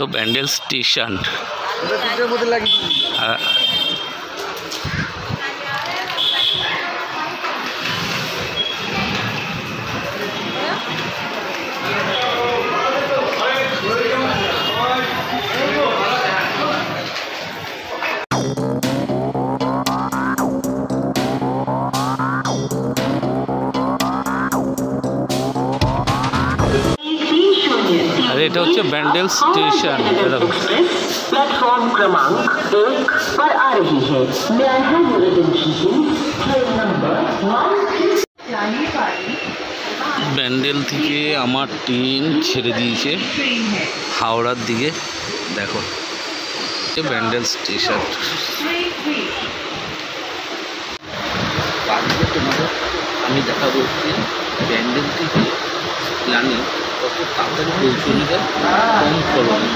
তো ব্যান্ডেল স্টেশন এটা হচ্ছে ব্যান্ডেল স্টেশন। प्लेटफॉर्म क्रमांक 1 पर आ रही है। May I have your attention? Train number 1 Bandel থেকে আমার ট্রেন ছেড়ে দিয়েছে হাওড়ার দিকে। দেখো ব্যান্ডেল স্টেশন। তোমাদের আমি দেখাবো ব্যান্ডেল থেকে প্ল্যানে কত তাড়াতাড়ি পৌঁছে যায় কম খরচে।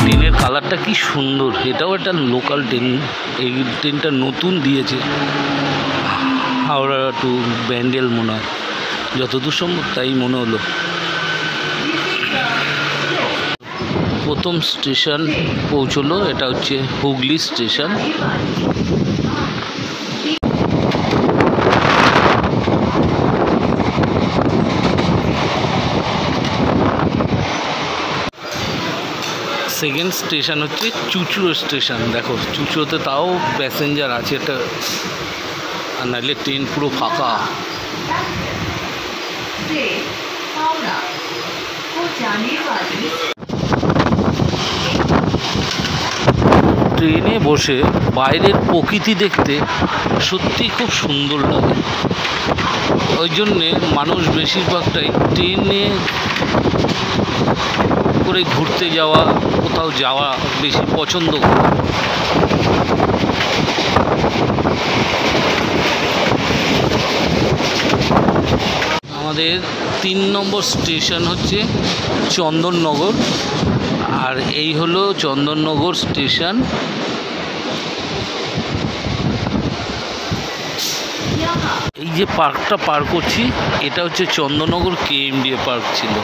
ট্রেনের কালারটা কি সুন্দর, এটাও একটা লোকাল ট্রেন। এই ট্রেনটা নতুন দিয়েছে হাওড়া টু ব্যান্ডেল মনে হয়, যতদূর সম্ভব তাই মনে হলো। প্রথম স্টেশন পৌঁছলো, এটা হচ্ছে হুগলি স্টেশন। সেকেন্ড স্টেশন হচ্ছে চুঁচুড়ো স্টেশন। দেখো চুঁচুড়োতে তাও প্যাসেঞ্জার আছে, এটা আর নাহলে ট্রেন পুরো ফাঁকা। ট্রেনে বসে বাইরের প্রকৃতি দেখতে সত্যি খুব সুন্দর লাগে। ওই জন্যে মানুষ বেশিরভাগটাই ট্রেনে করে ঘুরতে যাওয়া, কোথাও যাওয়া বেশি পছন্দ করে। আমাদের 3 নম্বর স্টেশন হচ্ছে চন্দননগর, আর এই হলো চন্দননগর স্টেশন। এই যে পার্কটা পার করছি এটা হচ্ছে চন্দননগর KMDA পার্ক ছিল।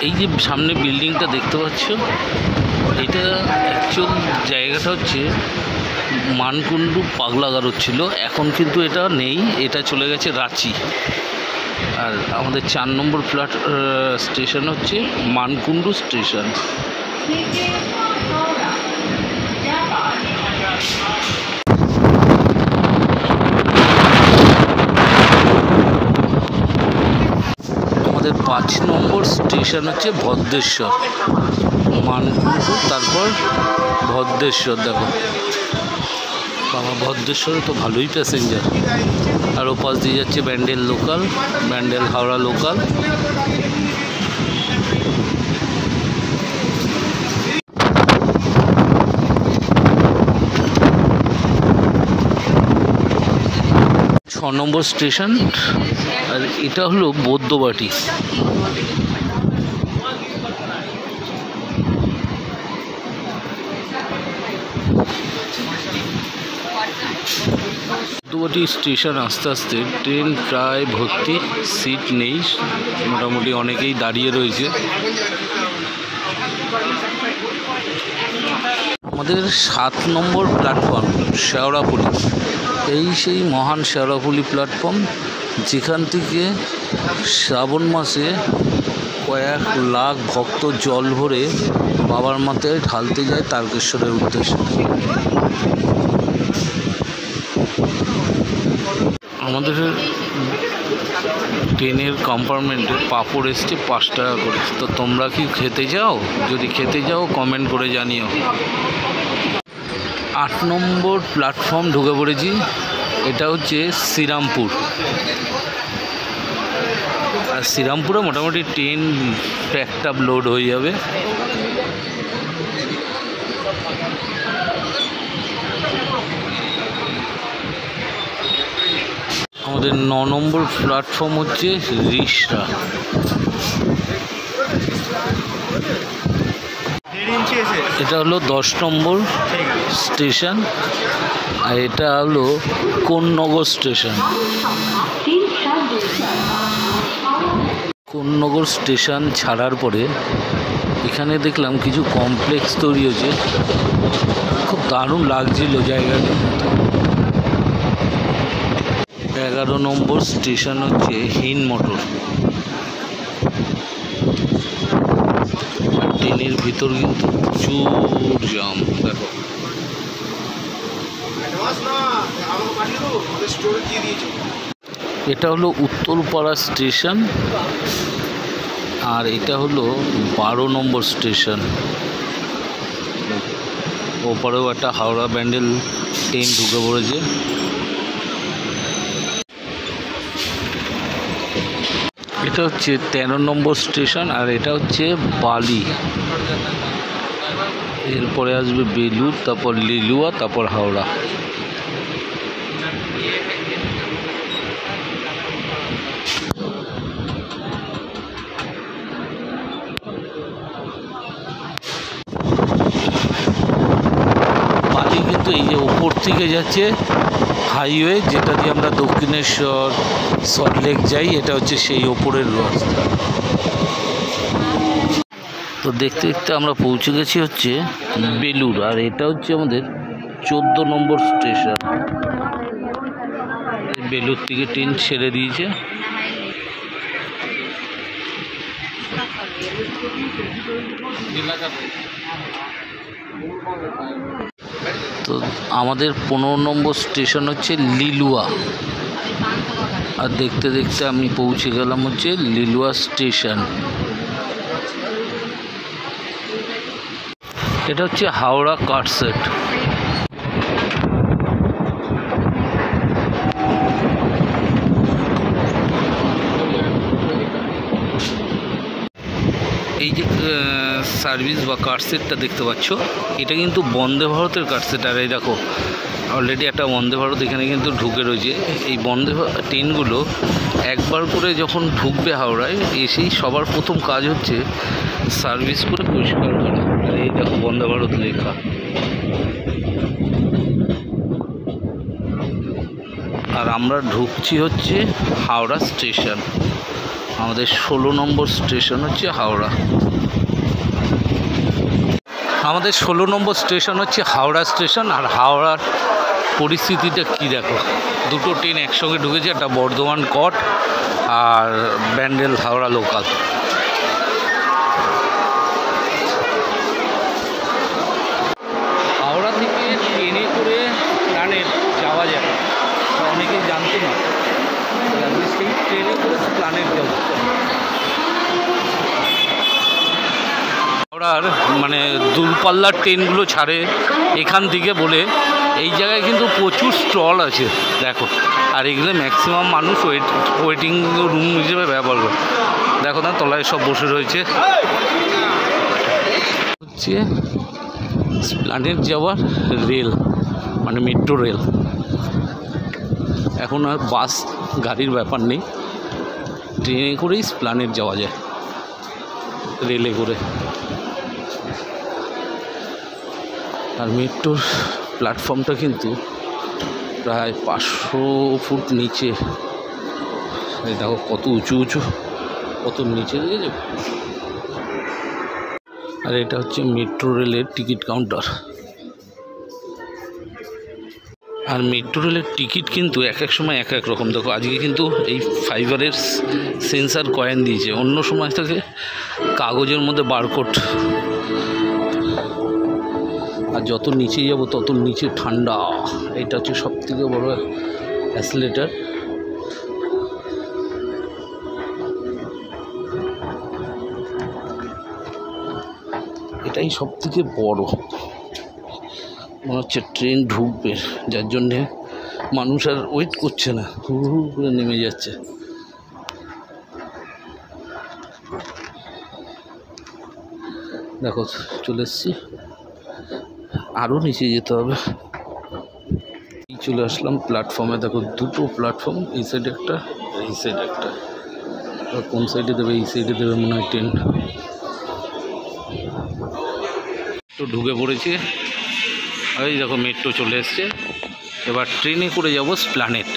এই যে সামনে বিল্ডিংটা দেখতে পাচ্ছ, এটা অ্যাকচুয়াল জায়গাটা হচ্ছে মানকুণ্ডু পাগলাগারো ছিল, এখন কিন্তু এটা নেই, এটা চলে গেছে রাঁচি। আর আমাদের 4 নম্বর স্টেশন হচ্ছে মানকুণ্ডু স্টেশন। আমাদের 5 নম্বর স্টেশন হচ্ছে ভদ্রেশ্বর। মানকুণ্ডু তারপর ভদ্রেশ্বর। দেখো বাবা, ভদ্রেশ্বরে তো ভালোই প্যাসেঞ্জার। আর ওপাশ দিয়ে যাচ্ছে ব্যান্ডেল লোকাল, ব্যান্ডেল হাওড়া লোকাল। ছ নম্বর স্টেশন, আর এটা হলো বৈদ্যবাটি। বৈদ্যবাটি স্টেশন আস্তে আস্তে ট্রেন প্রায় ভর্তি, সিট নেই, মোটামুটি অনেকেই দাঁড়িয়ে রয়েছে। আমাদের 7 নম্বর প্ল্যাটফর্ম শেওড়াফুলি। এই সেই মহান শেওড়াফুলি প্ল্যাটফর্ম, যেখান থেকে শ্রাবণ মাসে কয়েক লাখ ভক্ত জল ভরে বাবার মাথায় ঢালতে যায় তারকেশ্বরের উদ্দেশ্যে। আমাদের ট্রেনের কম্পার্টমেন্টে পাঁপড় এসছে 5 টাকা করে। তো তোমরা কি খেতে যাও? যদি খেতে যাও কমেন্ট করে জানিও। 8 নম্বর প্ল্যাটফর্ম ঢুকে পড়েছি, এটা হচ্ছে শ্রীরামপুর। আর শ্রীরামপুরে মোটামুটি ট্রেন প্যাকড আপ লোড হয়ে যাবে। আমাদের 9 নম্বর প্ল্যাটফর্ম হচ্ছে রিষড়া। এটা হলো 10 নম্বর স্টেশন, আর এটা হলো কোন্নগর স্টেশন। কোন্নগর স্টেশন ছাড়ার পরে এখানে দেখলাম কিছু কমপ্লেক্স তৈরি হয়েছে, খুব দারুণ লাগছিল জায়গাটা। 11 নম্বর স্টেশন হচ্ছে হিন মোটর। ট্রেনের ভিতর কিন্তু প্রচুর জাম। দেখো এটা হলো উত্তরপাড়া স্টেশন, আর এটা হলো 12 নম্বর স্টেশন। ওপরেও একটা হাওড়া ব্যান্ডেল ট্রেন ঢুকে পড়েছে। এটা হচ্ছে 13 নম্বর স্টেশন, আর এটা হচ্ছে বালি। এরপরে আসবে বেলুর, তারপর লিলুয়া, তারপর হাওড়া। বালি কিন্তু এই যে ওপর থেকে যাচ্ছে হাইওয়ে, যেটা দিয়ে আমরা দক্ষিণেশ্বর, সল্টলেক যাই, এটা হচ্ছে সেই ওপরের রাস্তা। তো দেখতে দেখতে আমরা পৌঁছে গেছি হচ্ছে বেলুর, আর এটা হচ্ছে আমাদের 14 নম্বর স্টেশন। বেলুর থেকে ট্রেন ছেড়ে দিয়েছে। তো আমাদের 15 নম্বর স্টেশন হচ্ছে লিলুয়া, আর দেখতে দেখতে আমি পৌঁছে গেলাম হচ্ছে লিলুয়া স্টেশন। এটা হচ্ছে হাওড়া কাটসেট। এই যে সার্ভিস বা কাটসেটটা দেখতে পাচ্ছ, এটা কিন্তু বন্দে ভারতের কাটসেট। আর এই দেখো অলরেডি একটা বন্দে ভারত এখানে কিন্তু ঢুকে রয়েছে। এই বন্দে ট্রেনগুলো একবার করে যখন ঢুকবে হাওড়ায়, এসেই সবার প্রথম কাজ হচ্ছে সার্ভিস করে পরিষ্কার করা। আর এই দেখো বন্দে ভারত লেখা। আর আমরা ঢুকছি হচ্ছে হাওড়া স্টেশন। আমাদের 16 নম্বর স্টেশন হচ্ছে হাওড়া। আমাদের 16 নম্বর স্টেশন হচ্ছে হাওড়া স্টেশন। আর হাওড়ার পরিস্থিতিটা কি দেখো, দুটো ট্রেন একসঙ্গে ঢুকেছে, একটা বর্ধমান কট আর ব্যান্ডেল হাওড়া লোকাল। হাওড়া থেকে ট্রেনে করে প্ল্যানেট যাওয়া যায়, অনেকেই জানতো না। সেই ট্রেনে করে প্ল্যানেট যাব। হাওড়ার মানে দূরপাল্লার ট্রেনগুলো ছাড়ে এখান থেকে বলে এই জায়গায় কিন্তু প্রচুর স্টল আছে দেখো। আর এগুলো ম্যাক্সিমাম মানুষ ওয়েটিং রুম হিসেবে ব্যবহার করে। দেখো না তলায় সব বসে রয়েছে। হচ্ছে প্ল্যানেট যাওয়ার রেল, মানে মেট্রো রেল। এখন আর বাস গাড়ির ব্যাপার নেই, ট্রেনে করেই প্ল্যানেট যাওয়া যায়, রেলে করে। আর মেট্রোর প্ল্যাটফর্মটা কিন্তু প্রায় 500 ফুট নিচে। এই দেখো কত উঁচু উঁচু, কত নিচে দেখেছো। আর এটা হচ্ছে মেট্রো রেলের টিকিট কাউন্টার। আর মেট্রো রেলের টিকিট কিন্তু এক এক সময় এক এক রকম। দেখো আজকে কিন্তু এই ফাইবারের সেন্সার কয়েন দিয়েছে, অন্য সময় থেকে কাগজের মধ্যে বারকোড। আর যত নিচে যাব তত নিচে ঠান্ডা। এটা হচ্ছে সব থেকে বড় অ্যাসিলেটার। এটাই সব থেকে বড়। মনে হচ্ছে ট্রেন ঢুকবে, যার জন্যে মানুষ আর ওয়েট করছে না, হু হু করে নেমে যাচ্ছে। দেখো চলে এসছি, আরও নিচে যেতে হবে। চলে আসলাম প্ল্যাটফর্মে। দেখো দুটো প্ল্যাটফর্ম, এই সাইডে একটা, এই সাইডে একটা। কোন সাইডে দেবে? এই সাইডে দেবে মনে হয় ট্রেন। তো ঢুকে পড়েছি, এই দেখো মেট্রো চলে এসছে। এবার ট্রেনে করে যাব স্প্ল্যানেড।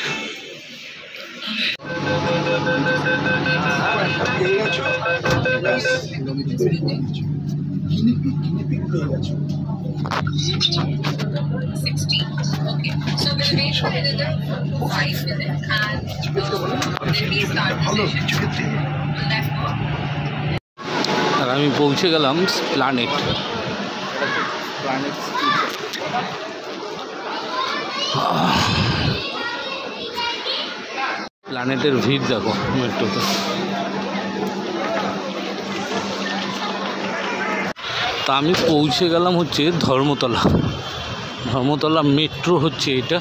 আর আমি পৌঁছে গেলাম স্প্ল্যানেড। প্ল্যানেটের ভিড় দেখো মেট্রোতে। তা আমি পৌঁছে গেলাম হচ্ছে ধর্মতলা। ধর্মতলা মেট্রো হচ্ছে এটা।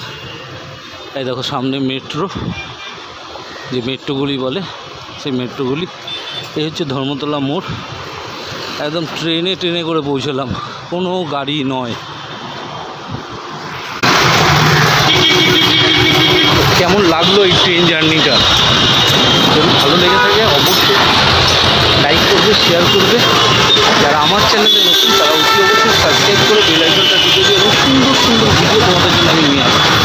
এই দেখো সামনে মেট্রো, যে মেট্রোগুলি বলে সেই মেট্রোগুলি। এই হচ্ছে ধর্মতলা মোড়। একদম ট্রেনে করে পৌঁছলাম, কোনো গাড়ি নয়। কেমন লাগলো এই ট্রেন জার্নিটা? যদি ভালো লেগে থাকে অবশ্যই লাইক করবে, শেয়ার করবে। যারা আমার চ্যানেলে নতুন তারা অবশ্যই সাবস্ক্রাইব করে বেল আইকনটা টিপে দিয়ে সুন্দর সুন্দর ভিডিও তোমাদের জন্য আমি নিয়ে আসবো।